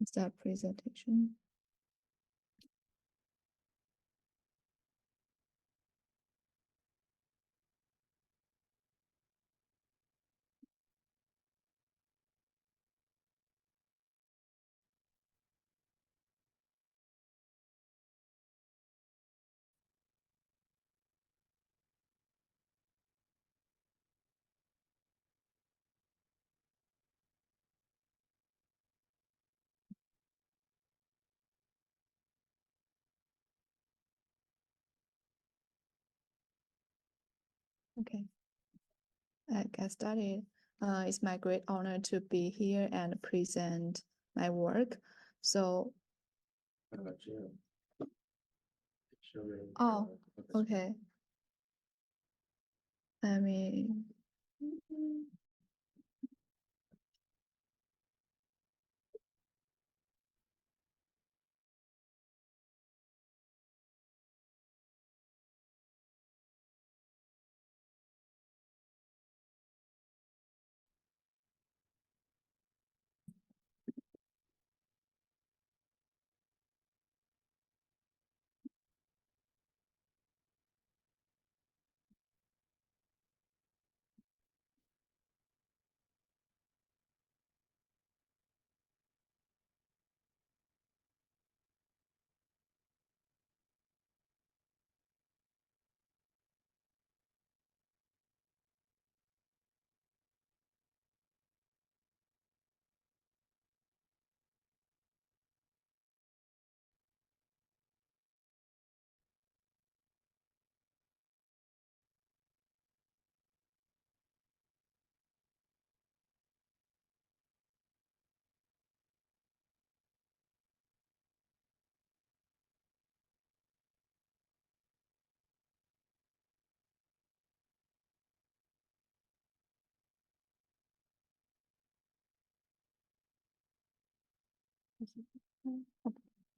Start presentation. Okay, I get started. It's my great honor to be here and present my work. So, oh, okay. I mean,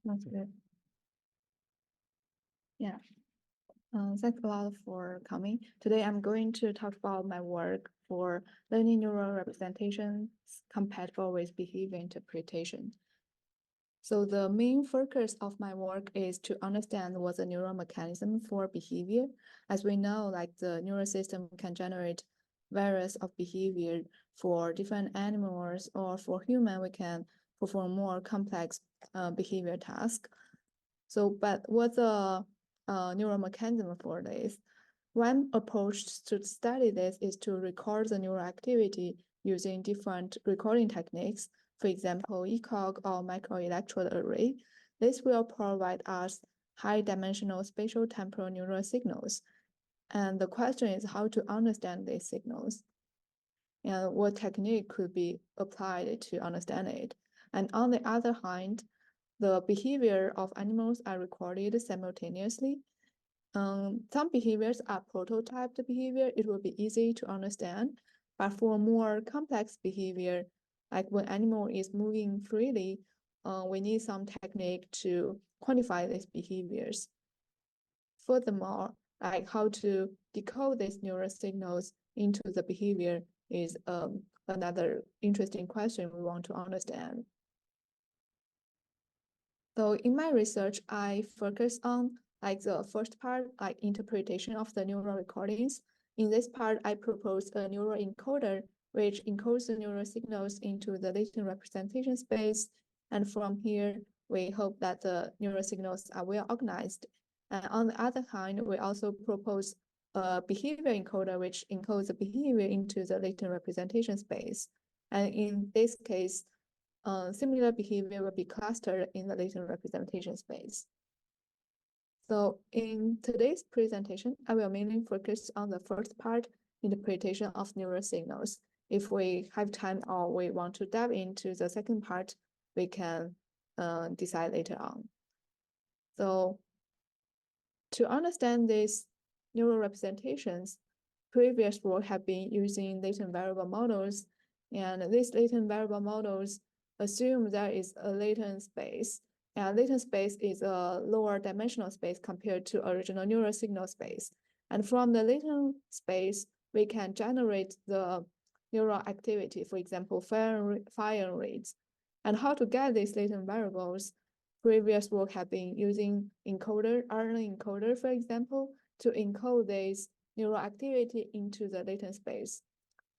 that's good. Yeah. Thanks a lot for coming. Today, I'm going to talk about my work for learning neural representations compatible with behavior interpretation. So the main focus of my work is to understand what's the neural mechanism for behavior. As we know, like the neural system can generate various of behavior for different animals, or for human, we can perform more complex behavior tasks. So, but what's the neural mechanism for this? One approach to study this is to record the neural activity using different recording techniques, for example, ECOG or microelectrode array. This will provide us high-dimensional spatial temporal neural signals. And the question is how to understand these signals and what technique could be applied to understand it. And on the other hand, the behavior of animals are recorded simultaneously. Some behaviors are prototyped behavior. It will be easy to understand. But for more complex behavior, like when animal is moving freely, we need some technique to quantify these behaviors. Furthermore, like how to decode these neural signals into the behavior is another interesting question we want to understand. So in my research, I focus on like the first part, like interpretation of the neural recordings. In this part, I propose a neural encoder, which encodes the neural signals into the latent representation space. And from here, we hope that the neural signals are well organized. And on the other hand, we also propose a behavior encoder, which encodes the behavior into the latent representation space. And in this case, similar behavior will be clustered in the latent representation space. So in today's presentation, I will mainly focus on the first part, interpretation of neural signals. If we have time or we want to dive into the second part, we can decide later on. So to understand these neural representations, previous work have been using latent variable models, and these latent variable models assume there is a latent space. And latent space is a lower dimensional space compared to original neural signal space. And from the latent space, we can generate the neural activity, for example, firing rates. And how to get these latent variables? Previous work have been using RNA encoder, for example, to encode this neural activity into the latent space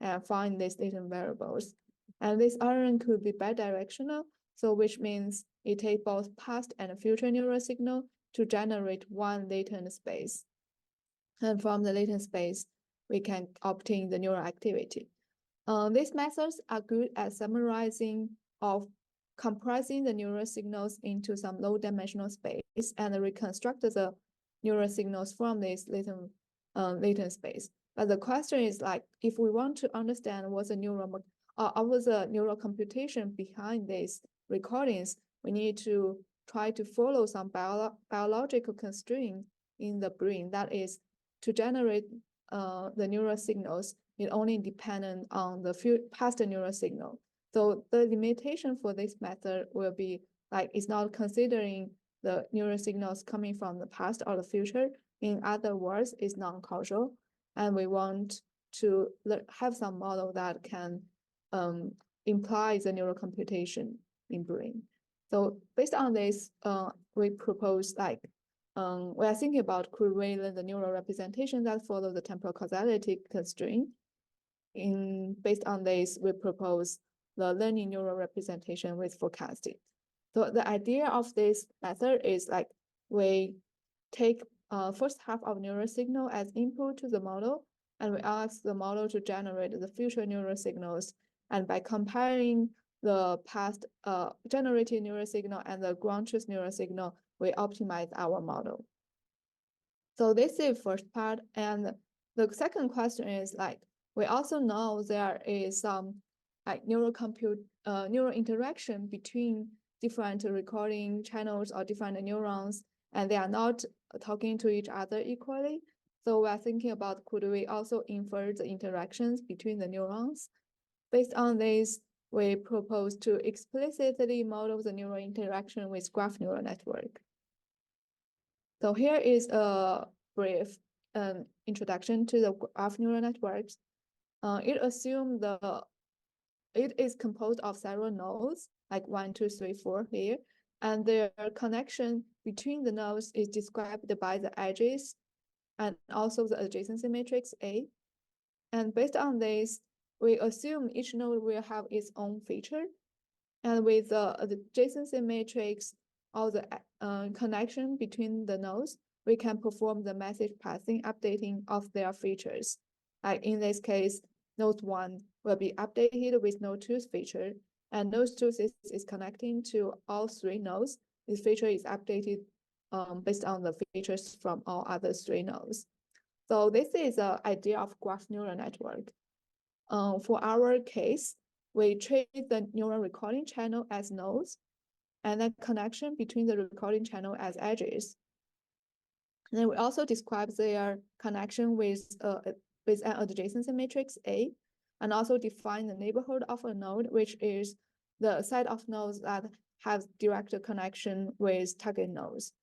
and find these latent variables. And this RNN could be bidirectional, so which means it takes both past and future neural signal to generate one latent space. And from the latent space, we can obtain the neural activity. These methods are good at summarizing of compressing the neural signals into some low-dimensional space and reconstruct the neural signals from this latent space. But the question is like, if we want to understand what's the neural computation behind these recordings, we need to try to follow some biological constraint in the brain. That is, to generate the neural signals, it only dependent on the past neural signal. So the limitation for this method will be like, it's not considering the neural signals coming from the past or the future. In other words, it's non-causal. And we want to have some model that can imply the neural computation in brain. So based on this, we propose like, we are thinking about could we learn the neural representation that follow the temporal causality constraint. Based on this, we propose the learning neural representation with forecasting. So the idea of this method is like, we take first half of neural signal as input to the model, and we ask the model to generate the future neural signals. And by comparing the past generated neural signal and the ground truth neural signal, we optimize our model. So this is the first part. And the second question is like, we also know there is some like neural interaction between different recording channels or different neurons, and they are not talking to each other equally. So we are thinking about, could we also infer the interactions between the neurons? Based on this, we propose to explicitly model the neural interaction with graph neural network. So here is a brief introduction to the graph neural networks. It assumes it is composed of several nodes, like 1, 2, 3, 4 here, and their connection between the nodes is described by the edges and also the adjacency matrix A. And based on this, we assume each node will have its own feature. And with the adjacency matrix or the connection between the nodes, we can perform the message passing updating of their features. Like in this case, node 1 will be updated with node 2's feature, and node 2 is connecting to all 3 nodes. This feature is updated based on the features from all other 3 nodes. So this is the idea of graph neural network. For our case, we treat the neural recording channel as nodes, and the connection between the recording channel as edges. And then we also describe their connection with an adjacency matrix A, and also define the neighborhood of a node, which is the set of nodes that have direct connection with target nodes.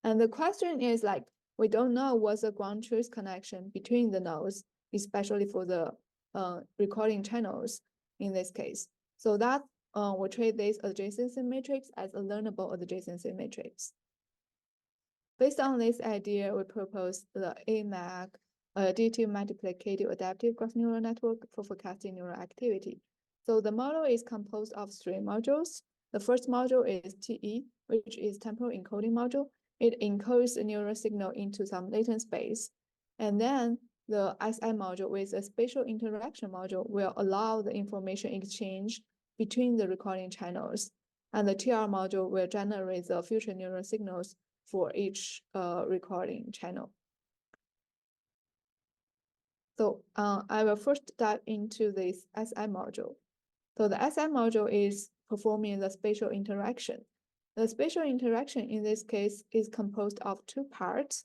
And the question is like, we don't know what's the ground truth connection between the nodes, especially for the recording channels in this case. So that we treat this adjacency matrix as a learnable adjacency matrix. Based on this idea, we propose the AMAG, additive multiplicative adaptive graph neural network for forecasting neural activity. So the model is composed of 3 modules. The first module is TE, which is temporal encoding module. It encodes the neural signal into some latent space. And then the SI module with a spatial interaction module will allow the information exchange between the recording channels. And the TR module will generate the future neural signals for each recording channel. So I will first dive into this SI module. So the SI module is performing the spatial interaction. The spatial interaction in this case is composed of 2 parts.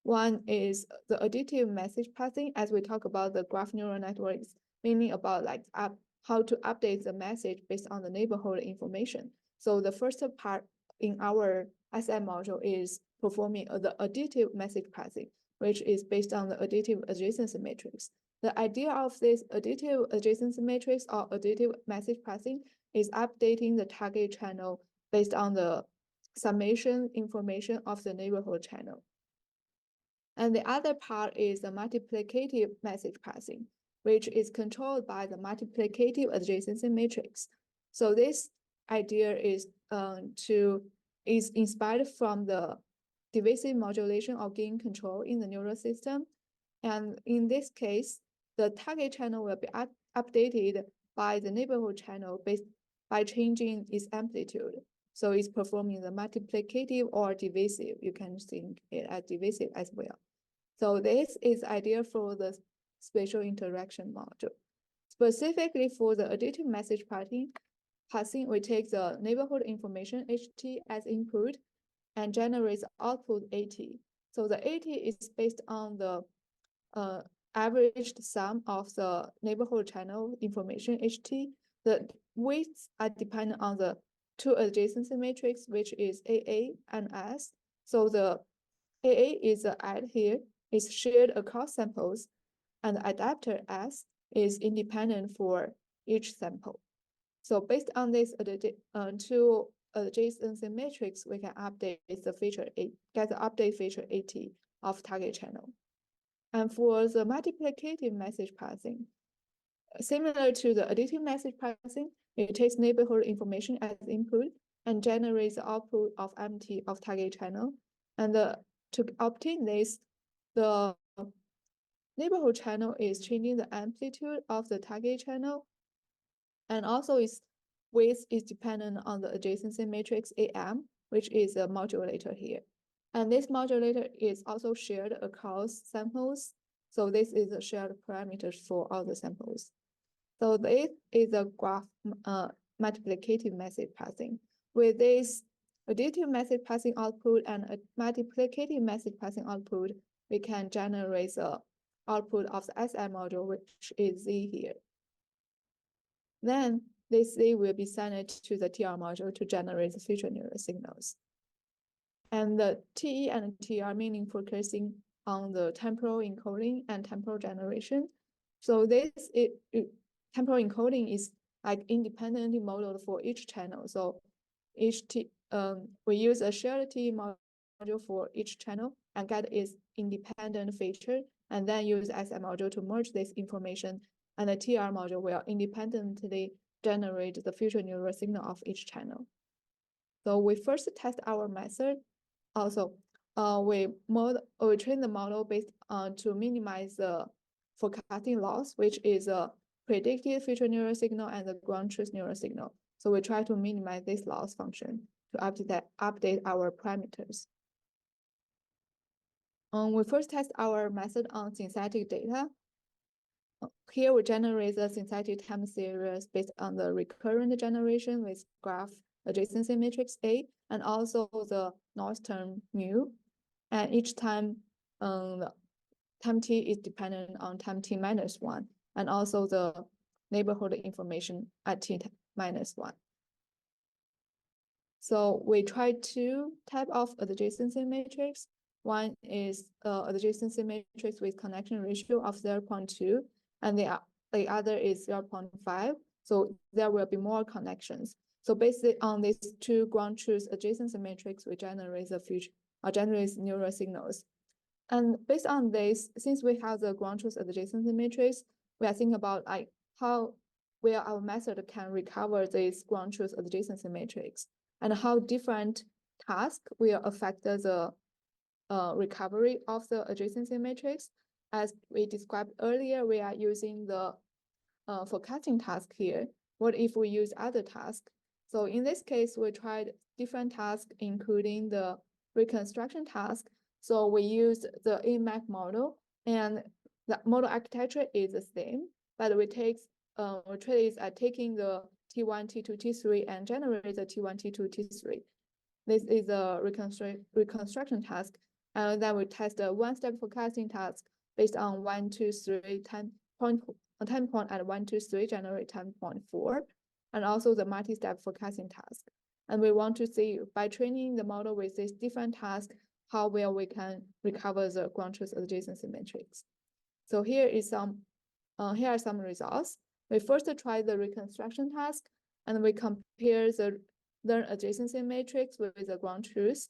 One is the additive message passing, as we talk about the graph neural networks, meaning about like how to update the message based on the neighborhood information. So the first part in our SI module is performing the additive message passing, which is based on the additive adjacency matrix. The idea of this additive adjacency matrix or additive message passing is updating the target channel based on the summation information of the neighborhood channel. And the other part is the multiplicative message passing, which is controlled by the multiplicative adjacency matrix. So this idea is inspired from the divisive modulation or gain control in the neural system. And in this case, the target channel will be updated by the neighborhood channel by changing its amplitude. So it's performing the multiplicative or divisive. You can think it as divisive as well. So this is ideal for the spatial interaction module. Specifically for the additive message passing, we take the neighborhood information HT as input and generates output AT. So the AT is based on the averaged sum of the neighborhood channel information HT. The weights are dependent on the two adjacency matrix, which is AA and S. So the AA is the add here, is shared across samples, and the adapter S is independent for each sample. So based on this two adjacency matrix, we can update the feature get the update feature AT of target channel. And for the multiplicative message passing, similar to the additive message passing, it takes neighborhood information as input and generates the output of MT of target channel. And to obtain this, the neighborhood channel is changing the amplitude of the target channel, and also its width is dependent on the adjacency matrix AM, which is a modulator here. And this modulator is also shared across samples. So this is a shared parameters for all the samples. So this is a graph multiplicative message passing. With this additive message passing output and a multiplicative message passing output, we can generate the output of the SI module, which is Z here. Then this Z will be sent to the TR module to generate the future neural signals. And the TE and TR meaning focusing on the temporal encoding and temporal generation. So this temporal encoding is like independently modeled for each channel. So we use a shared TE module for each channel and get its independent feature, and then use SI module to merge this information, and the TR module will independently generate the future neural signal of each channel. So we first test our method. Also, we train the model based on to minimize the forecasting loss, which is a predicted future neural signal and the ground truth neural signal. So we try to minimize this loss function to update our parameters. We first test our method on synthetic data. Here we generate the synthetic time series based on the recurrent generation with graph adjacency matrix A, and also the noise term mu. And each time, time t is dependent on time t minus 1, and also the neighborhood information at t minus 1. So we try two types of adjacency matrix. One is adjacency matrix with connection ratio of 0.2, and the other is 0.5. So there will be more connections. So based on these two ground truth adjacency matrix, we generate generates neural signals. And based on this, since we have the ground truth adjacency matrix, we are thinking about like how our method can recover this ground truth adjacency matrix, and how different tasks will affect the recovery of the adjacency matrix. As we described earlier, we are using the forecasting task here. What if we use other tasks? So in this case, we tried different tasks, including the reconstruction task. So we used the AMAC model, and the model architecture is the same, but we train is taking the T1, T2, T3 and generate the T1, T2, T3. This is a reconstruction task. And then we test a one-step forecasting task based on 1, 2, 3 time point at 1, 2, 3 generate 10.4, and also the multi-step forecasting task. And we want to see by training the model with this different task, how well we can recover the ground truth adjacency matrix. So here is some here are some results. We first try the reconstruction task, and we compare the learn adjacency matrix with the ground truth,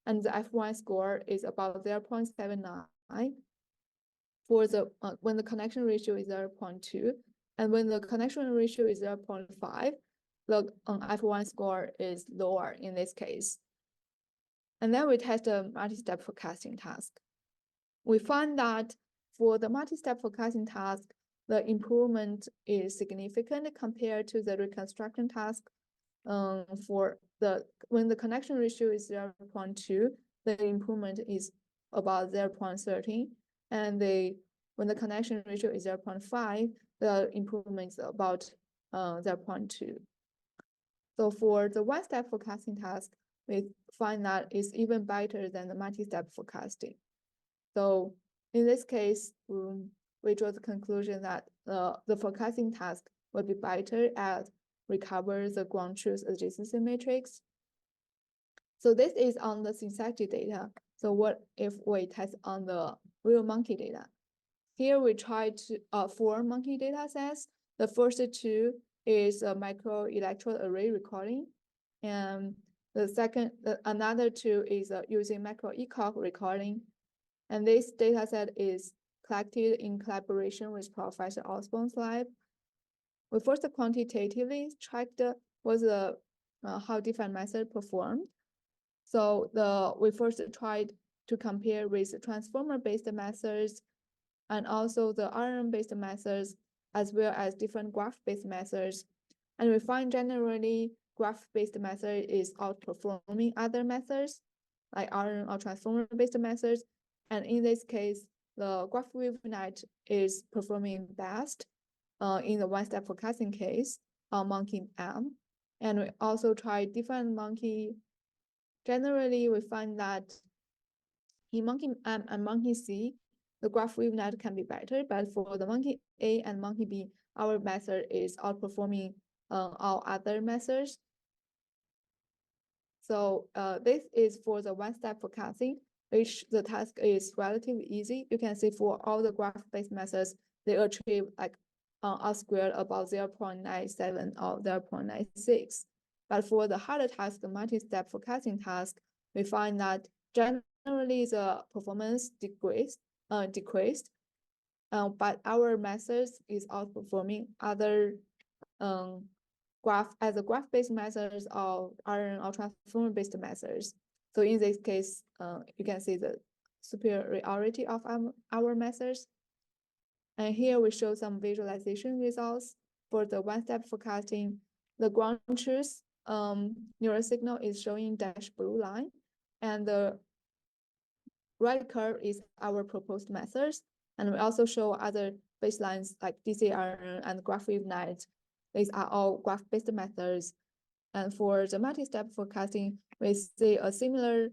and the F1 score is about 0.79 for the when the connection ratio is 0.2, and when the connection ratio is 0.5, the F1 score is lower in this case. And then we test a multi-step forecasting task. We find that for the multi-step forecasting task, the improvement is significant compared to the reconstruction task. When the connection ratio is 0.2, the improvement is about 0.13, and when the connection ratio is 0.5, the improvement is about 0.2. So for the one-step forecasting task, we find that it's even better than the multi-step forecasting. So in this case, we draw the conclusion that the forecasting task will be better at recover the ground truth adjacency matrix. So this is on the synthetic data. So what if we test on the real monkey data? Here we try to 4 monkey data sets. The first 2 is a microelectrode array recording, and another 2 is using macroepoch recording. And this data set is collected in collaboration with Professor Osborne's lab. We first quantitatively checked how different methods performed. So we first tried to compare with transformer-based methods and also the RNN-based methods, as well as different graph-based methods. And we find generally graph-based method is outperforming other methods, like RNN or transformer-based methods. And in this case, the graph wavenet is performing best in the one-step forecasting case on monkey M. And we also tried different monkey. Generally, we find that in monkey M and monkey C, the graph wavenet can be better, but for the monkey A and monkey B, our method is outperforming all other methods. So this is for the one-step forecasting, which the task is relatively easy. You can see for all the graph-based methods, they achieve like R squared about 0.97 or 0.96. But for the harder task, the multi-step forecasting task, we find that generally the performance decreased, but our methods is outperforming other graph-based methods or RNN or transformer-based methods. So in this case, you can see the superiority of our methods. And here we show some visualization results for the one-step forecasting. The ground truth neural signal is showing dashed blue line, and the right curve is our proposed methods. And we also show other baselines like DCRN and graph wavenet. These are all graph-based methods. And for the multi-step forecasting, we see a similar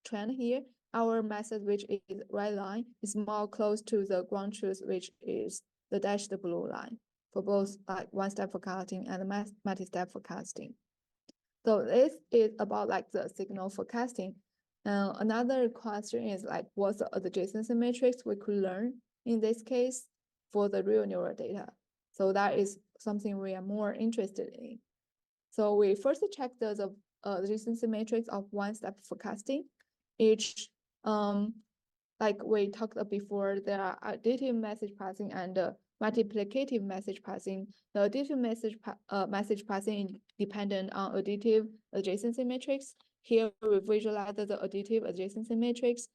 trend here. Our method, which is right line, is more close to the ground truth, which is the dashed blue line for both like one-step forecasting and multi-step forecasting. So this is about like the signal forecasting. Another question is like, what's the adjacency matrix we could learn in this case for the real neural data? So that is something we are more interested in. So we first checked the adjacency matrix of one-step forecasting. Each, like we talked before, there are additive message passing and multiplicative message passing. The additive message passing is dependent on additive adjacency matrix. Here we visualize the additive adjacency matrix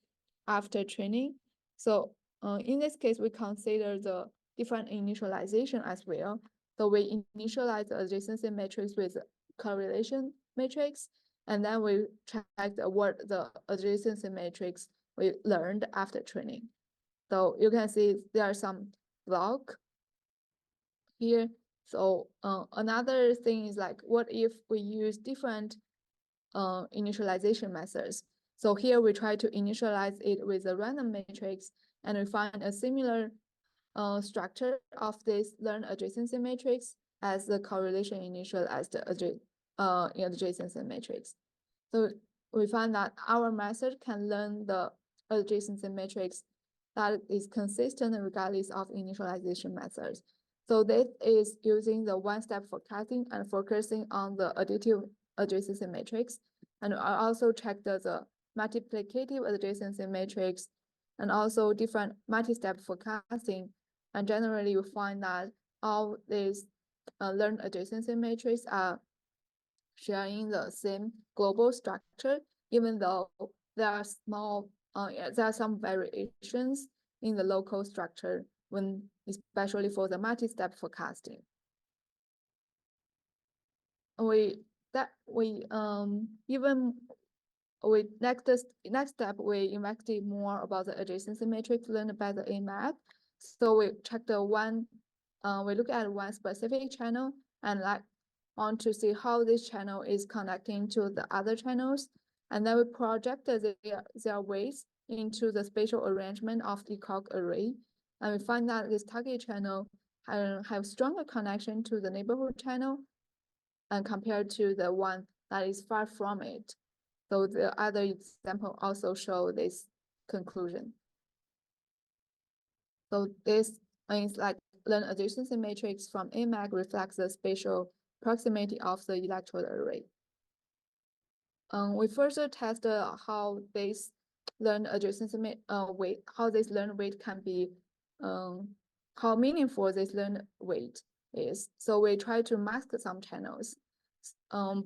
after training. So in this case, we consider the different initialization as well. So we initialize the adjacency matrix with correlation matrix, and then we checked what the adjacency matrix we learned after training. So you can see there are some block here. So another thing is like, what if we use different initialization methods? So here we try to initialize it with a random matrix, and we find a similar structure of this learned adjacency matrix as the correlation initialized adjacency matrix. So we find that our method can learn the adjacency matrix that is consistent regardless of initialization methods. So this is using the one-step forecasting and focusing on the additive adjacency matrix. And I also checked the multiplicative adjacency matrix and also different multi-step forecasting. And generally, you find that all these learned adjacency matrices are sharing the same global structure, even though there are there are some variations in the local structure especially for the multi-step forecasting. Next step we investigate more about the adjacency matrix learned by the AMAP. So we check we look at one specific channel and want to see how this channel is connecting to the other channels, and then we project their weights into the spatial arrangement of the epoch array, and we find that this target channel have stronger connection to the neighborhood channel and compared to the one that is far from it. So the other example also show this conclusion. So this means like learned adjacency matrix from AMAC reflects the spatial proximity of the electrode array. We further tested how this learned adjacency weight, how this learned weight can be, how meaningful this learned weight is. So we try to mask some channels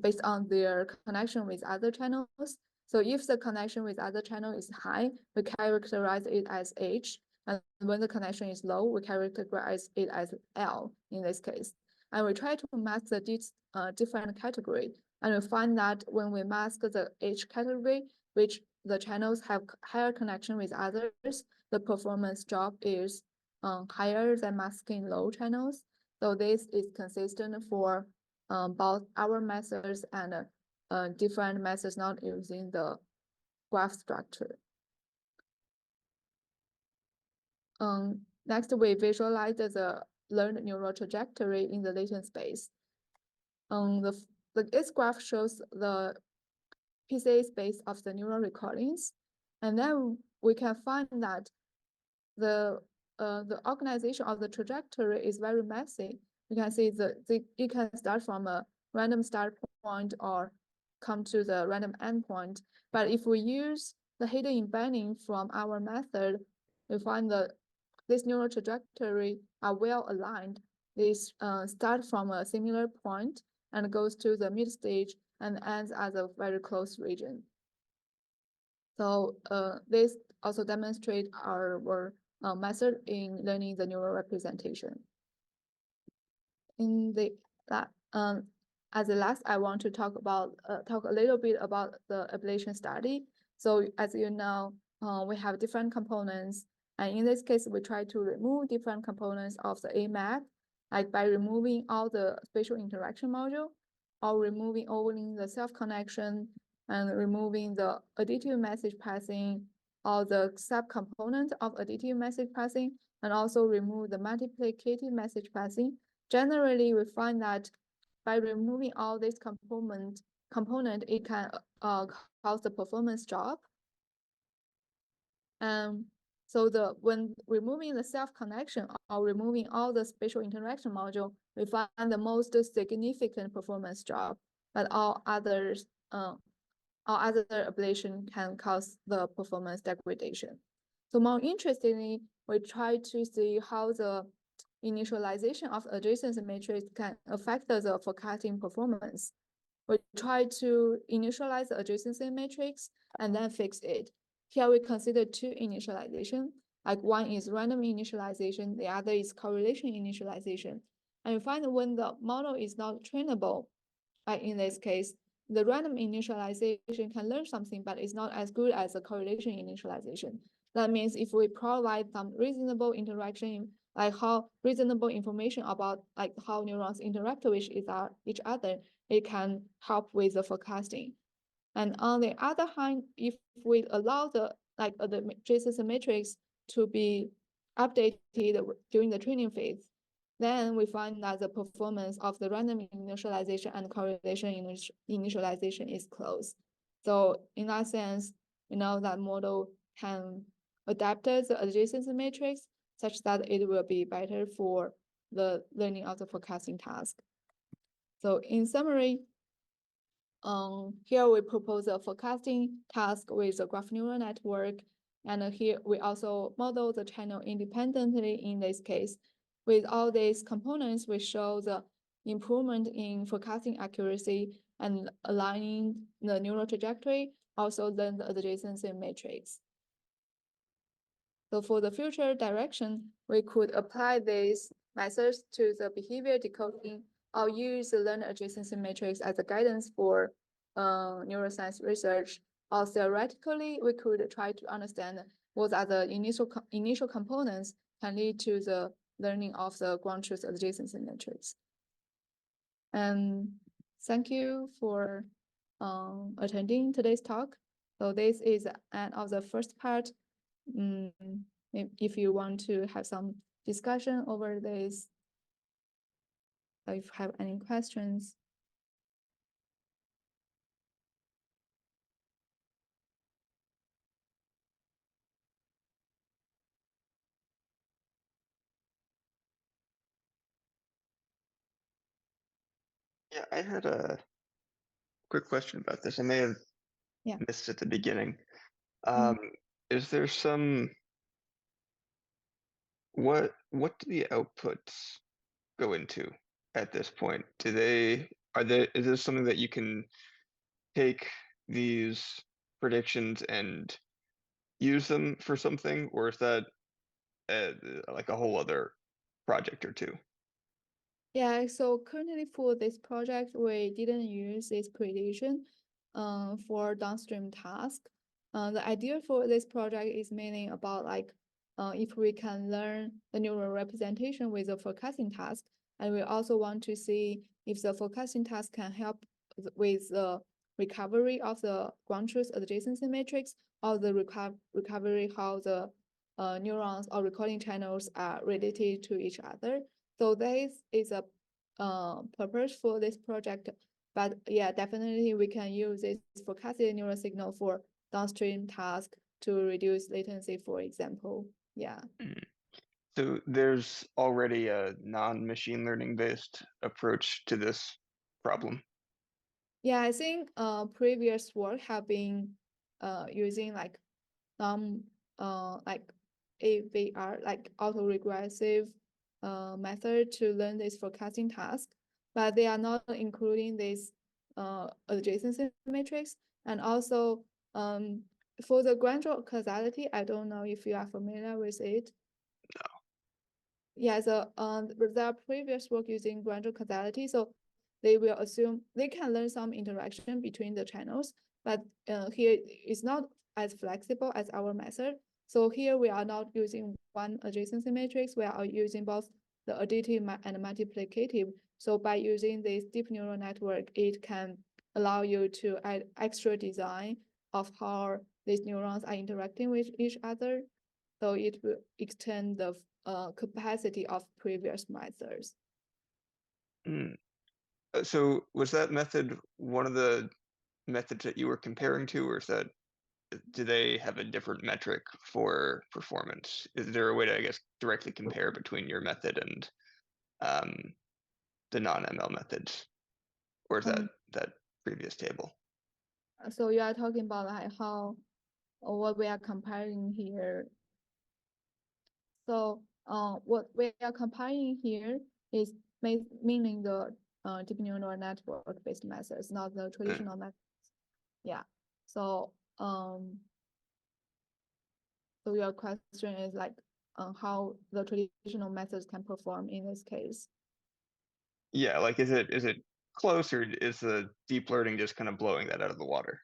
based on their connection with other channels. So if the connection with other channel is high, we characterize it as H. And when the connection is low, we characterize it as L in this case. And we try to mask the different category. And we find that when we mask the H category, which the channels have higher connection with others, the performance drop is higher than masking low channels. So this is consistent for both our methods and different methods not using the graph structure. Next, we visualize the learned neural trajectory in the latent space. This graph shows the PCA space of the neural recordings, and then we can find that the organization of the trajectory is very messy. You can see it can start from a random start point or come to the random endpoint. But if we use the hidden embedding from our method, we find that this neural trajectory are well aligned. They start from a similar point and goes to the mid stage and ends as a very close region. So this also demonstrates our method in learning the neural representation. As the last, I want to talk a little bit about the ablation study. So as you know, we have different components, and in this case, we try to remove different components of the AMAP, like by removing all the spatial interaction module, or removing only the self-connection, and removing the additive message passing, or the subcomponent of additive message passing, and also remove the multiplicative message passing. Generally, we find that by removing all these component, it can cause the performance drop. So when removing the self-connection or removing all the spatial interaction module, we find the most significant performance drop, but all other ablation can cause the performance degradation. So more interestingly, we try to see how the initialization of adjacency matrix can affect the forecasting performance. We try to initialize the adjacency matrix and then fix it. Here we consider two initialization, like one is random initialization, the other is correlation initialization. And we find that when the model is not trainable, like in this case, the random initialization can learn something, but it's not as good as the correlation initialization. That means if we provide some reasonable interaction, like how reasonable information about like how neurons interact with each other, it can help with the forecasting. And on the other hand, if we allow the adjacency matrix to be updated during the training phase, then we find that the performance of the random initialization and correlation initialization is close. So in that sense, we know that model can adapted the adjacency matrix such that it will be better for the learning of the forecasting task. So in summary, here we propose a forecasting task with a graph neural network. And here we also model the channel independently in this case. With all these components, we show the improvement in forecasting accuracy and aligning the neural trajectory, also then the adjacency matrix. So for the future direction, we could apply these methods to the behavior decoding or use the learner adjacency matrix as a guidance for neuroscience research. Or theoretically, we could try to understand what are the initial components can lead to the learning of the ground truth adjacency matrix. And thank you for attending today's talk. So this is the end of the first part. If you want to have some discussion over this, if you have any questions. Yeah, I had a quick question about this. I may have missed at the beginning. Is there some what do the outputs go into at this point? Is this something that you can take these predictions and use them for something, or is that like a whole other project or two? Yeah, so currently for this project, we didn't use this prediction for downstream task. The idea for this project is mainly about like if we can learn the neural representation with a forecasting task, and we also want to see if the forecasting task can help with the recovery of the ground truth adjacency matrix, or the recovery how the neurons or recording channels are related to each other. So this is a purpose for this project, but yeah, definitely we can use this forecasted neural signal for downstream task to reduce latency, for example. Yeah. So there's already a non-machine learning based approach to this problem. Yeah, I think previous work have been using like some like AVR, like autoregressive method to learn this forecasting task, but they are not including this adjacency matrix. And also for the gradual causality, I don't know if you are familiar with it. No. Yeah, so there are previous work using gradual causality, so they will assume they can learn some interaction between the channels, but here it's not as flexible as our method. So here we are not using one adjacency matrix, we are using both the additive and multiplicative. So by using this deep neural network, it can allow you to add extra design of how these neurons are interacting with each other. So it will extend the capacity of previous methods. So was that method one of the methods that you were comparing to, or do they have a different metric for performance? Is there a way to, I guess, directly compare between your method and the non-ML methods, or is that previous table? So you are talking about like how or what we are comparing here. So what we are comparing here is meaning the deep neural network based methods, not the traditional methods. Yeah. So so your question is like how the traditional methods can perform in this case. Yeah, like is it close, or is the deep learning just kind of blowing that out of the water?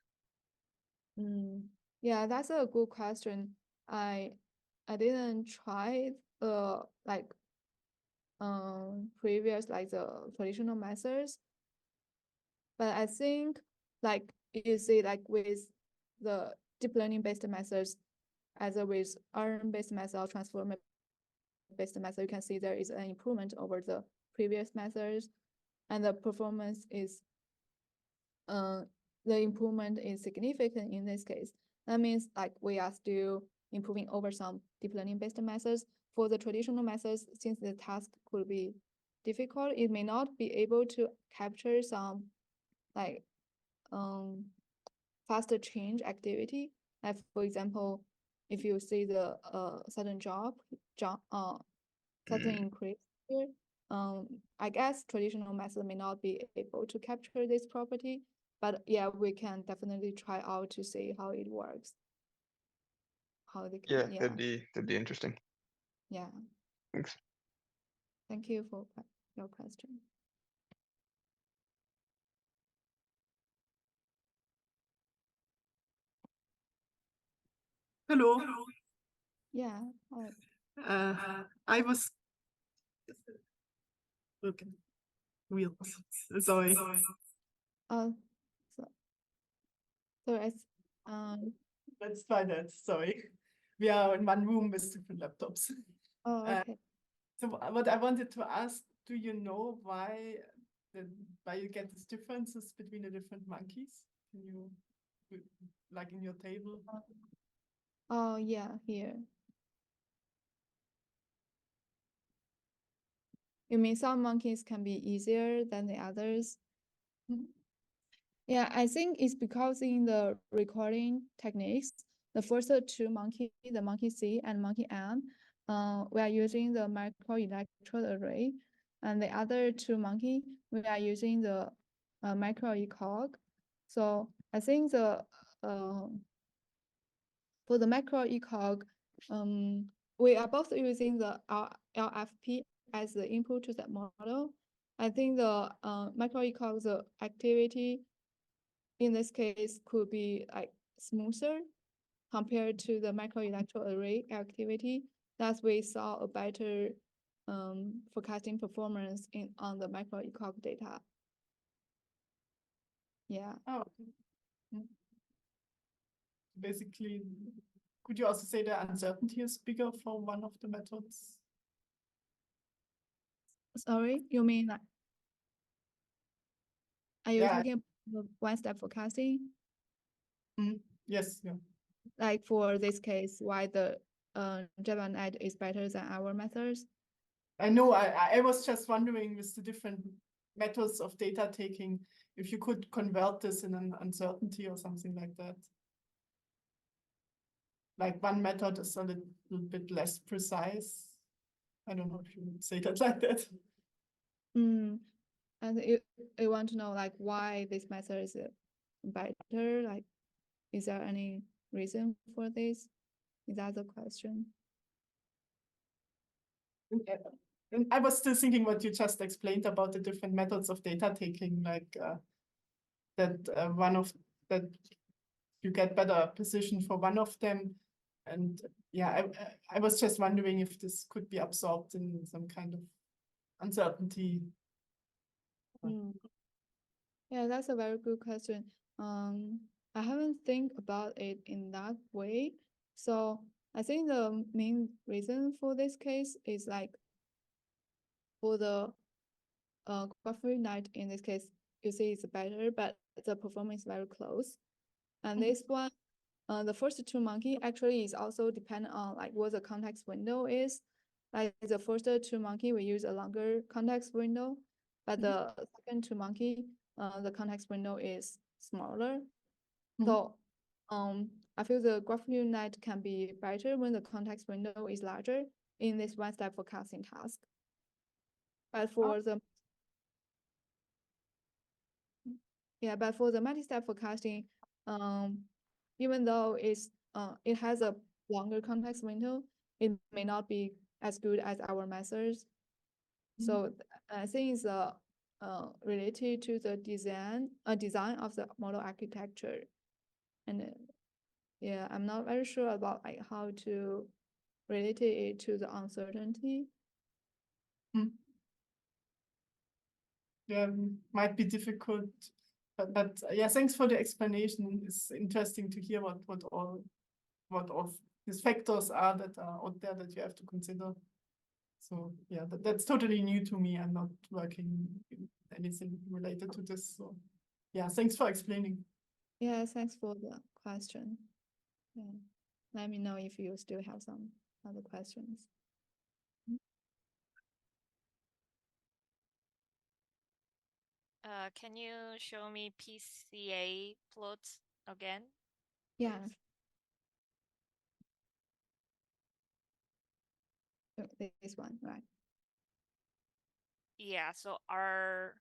Yeah, that's a good question. I didn't try like previous like the traditional methods, but I think like you see like with the deep learning based methods, either with RNN based method or transformer based method, you can see there is an improvement over the previous methods, and the performance is the improvement is significant in this case. That means like we are still improving over some deep learning based methods. For the traditional methods, since the task could be difficult, it may not be able to capture some like faster change activity. Like for example, if you see the sudden sudden increase here, I guess traditional method may not be able to capture this property, but yeah, we can definitely try out to see how it works. How they can, Yeah, that'd be interesting. Yeah. Thanks. Thank you for your question. Hello. Yeah. I was okay. Wheels. Sorry. So it's Let's try that. Sorry. We are in one room with different laptops. okay. So what I wanted to ask, do you know why you get these differences between the different monkeys? Can you, like in your table? Oh yeah, here. You mean some monkeys can be easier than the others? Mhm. Yeah, I think it's because in the recording techniques, the first two monkey, the monkey C and monkey M, we are using the microelectrode array, and the other two monkey, we are using the microecog. So I think the for the microecog, we are both using the LFP as the input to that model. I think the microecog, the activity in this case could be like smoother compared to the microelectrode array activity. Thus, we saw a better forecasting performance on the microecog data. Yeah. Oh, okay. Basically, could you also say the uncertainty is bigger for one of the methods? Sorry, you mean like, are you Yeah. talking about the one-step forecasting? Yes, yeah. Like for this case, why the JavaNet is better than our methods? I know, I was just wondering with the different methods of data taking, if you could convert this in an uncertainty or something like that. Like one method is a little bit less precise. I don't know if you would say that like that. And you want to know like why this method is better? Like, is there any reason for this? Is that the question? And I was still thinking what you just explained about the different methods of data taking, like that you get better precision for one of them. And yeah, I was just wondering if this could be absorbed in some kind of uncertainty. Yeah, that's a very good question. I haven't think about it in that way. So I think the main reason for this case is like for the graphical night in this case, you see it's better, but the performance is very close. And this one, the first two monkey actually is also dependent on like what the context window is. Like the first two monkey, we use a longer context window, but the second two monkey, the context window is smaller. So I feel the graphical net can be better when the context window is larger in this one-step forecasting task. But for the multi-step forecasting, even though it has a longer context window, it may not be as good as our methods. So I think it's related to the design of the model architecture, and yeah, I'm not very sure about like how to relate it to the uncertainty. Yeah, might be difficult, but yeah, thanks for the explanation. It's interesting to hear what all these factors are that are out there that you have to consider. So yeah, that's totally new to me. I'm not working in anything related to this. So yeah, thanks for explaining. Yeah, thanks for the question. Yeah. let me know if you still have some other questions. Can you show me PCA plots again? Yeah. This one, right? Yeah, so are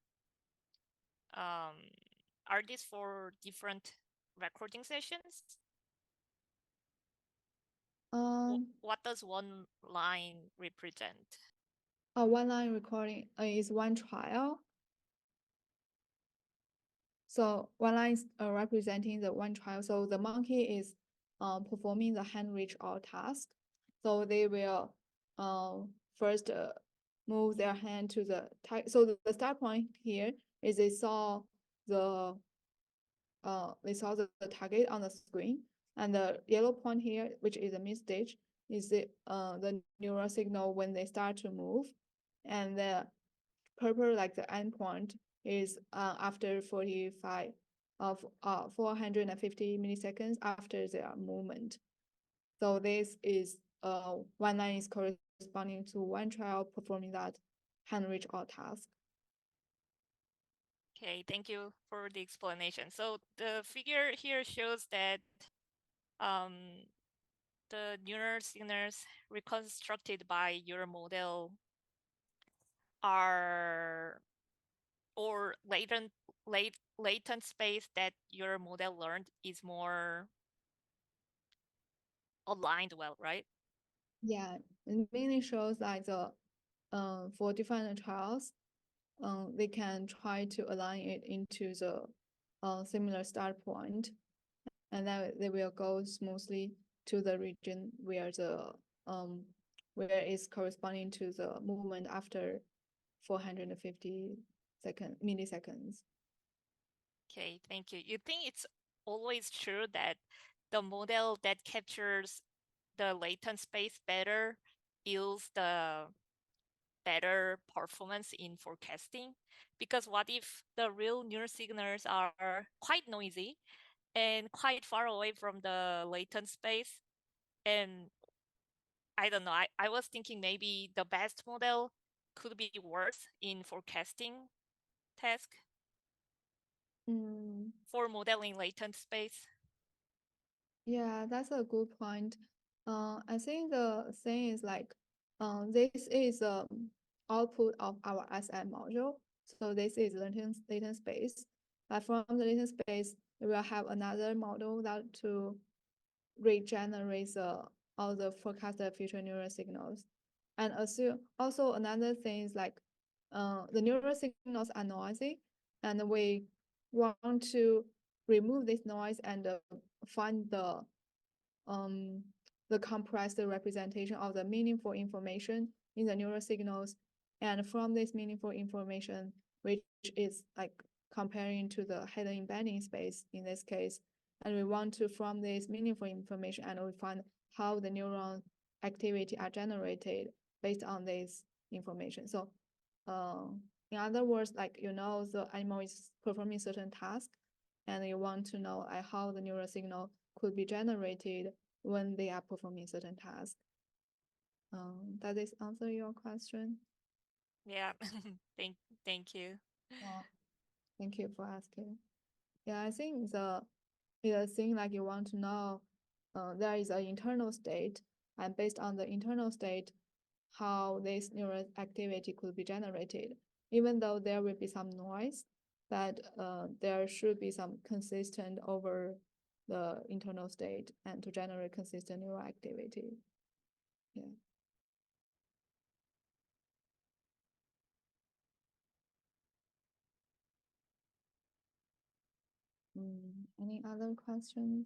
these for different recording sessions? What does one line represent? One line recording is one trial. So one line is representing the one trial. So the monkey is performing the hand reach out task. So they will first move their hand to the target. So the start point here is they saw the target on the screen, and the yellow point here, which is the mid stage, is the neural signal when they start to move, and the purple, like the endpoint, is after 450 milliseconds after their movement. So this is one line is corresponding to one trial performing that hand reach out task. Okay, thank you for the explanation. So the figure here shows that the neural signals reconstructed by your model are or latent space that your model learned is more aligned well, right? Yeah, it mainly shows like the for different trials, they can try to align it into the similar start point, and then they will go smoothly to the region where the where it's corresponding to the movement after 450 milliseconds. Okay, thank you. You think it's always true that the model that captures the latent space better yields the better performance in forecasting? Because what if the real neural signals are quite noisy and quite far away from the latent space? And I don't know, I was thinking maybe the best model could be worse in forecasting task for modeling latent space. Yeah, that's a good point. I think the thing is like, this is output of our SM module. So this is latent space. But from the latent space, we will have another model that to regenerate all the forecasted future neural signals. And also another thing is like, the neural signals are noisy, and we want to remove this noise and find the compressed representation of the meaningful information in the neural signals. And from this meaningful information, which is like comparing to the hidden embedding space in this case, and we want to, from this meaningful information, and we find how the neuron activity are generated based on this information. So in other words, like, the animal is performing certain task, and you want to know how the neural signal could be generated when they are performing certain tasks. Does this answer your question? Yeah, thank you. Thank you for asking. Yeah, I think the thing like you want to know, there is an internal state, and based on the internal state, how this neural activity could be generated. Even though there will be some noise, but there should be some consistent over the internal state and to generate consistent neural activity. Yeah. Any other questions?